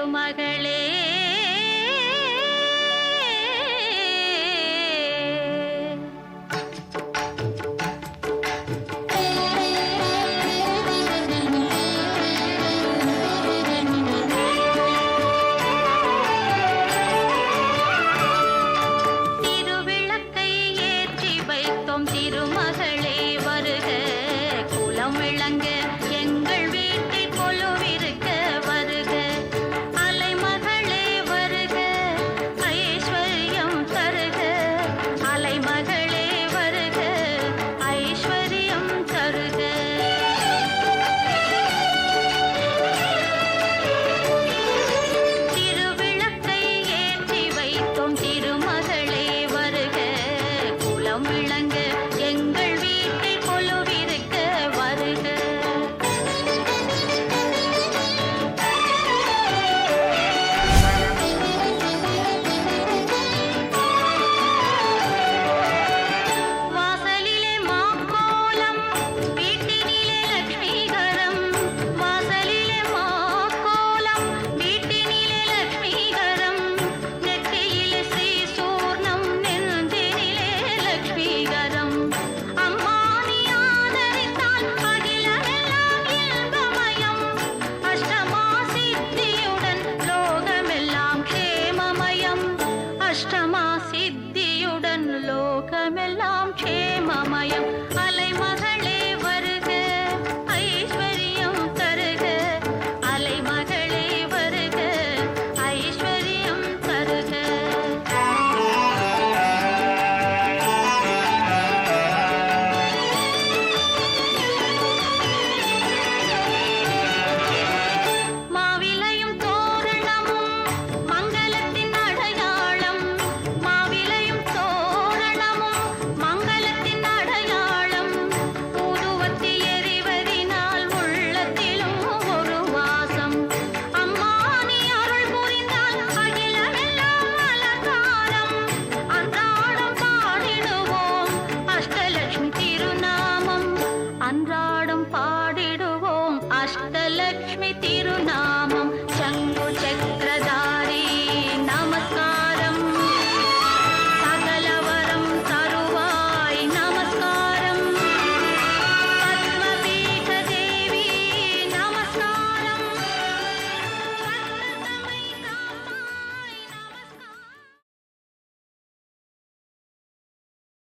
திருமகளே திருவிளக்கை ஏற்றி வைத்தோம் திருமகளே வருக குலம் விளங்க எங்கள் வீட்டில் கொலுவிருக்க வருக அலைமகளே வருக ஐஸ்வர்யம் தருக அலைமகளே வருக ஐஸ்வர்யம் தருக திருவிளக்கை ஏற்றி வைத்தோம் திருமகளே வருக குலம் விளங்க எங்கள் வீட்டில் கொலுவிருக்க வருக வாசலிலே மாக்கோலம் வீட்டினிலே லட்சுமிகரம் வாசலிலே மாக்கோலம் வீட்டினிலே லட்சுமிகரம் நெற்றியிலே ஸ்ரீ சூர்ணம் நெஞ்சினிலே லட்சுமிகரம் அம்மா நீ ஆதரித்தால் அகிலமெல்லாம் இன்பமயம் அஷ்டமா சித்தியுடன் லோகமெல்லாம் க்ஷேமமயம் அஷ்டமா சித்தியுடன் லோகமெல்லாம் க்ஷேமமயம் அலைமகளே வருக ஐஸ்வர்யம் தருக அலைமகளே வருக ஐஸ்வர்யம் தருக மாவிலையும் தோரணமும் மங்களத்தின் அடையாளம் மாவிலையும் தோரணமும் மங்களத்தின் அடையாளம் ஊதுவத்தி எரிவதினால் உள்ளத்திலும் ஒரு வாசம் அம்மா நீ அருள் புரிந்தால் அகிலமெல்லாம் அலங்காரம் அன்றாடம் பாடிடுவோம் அஷ்டலட்சுமி திருநாமம் அன்றாடம் பாடிடுவோம் அஷ்டலட்சுமி திருநாமம்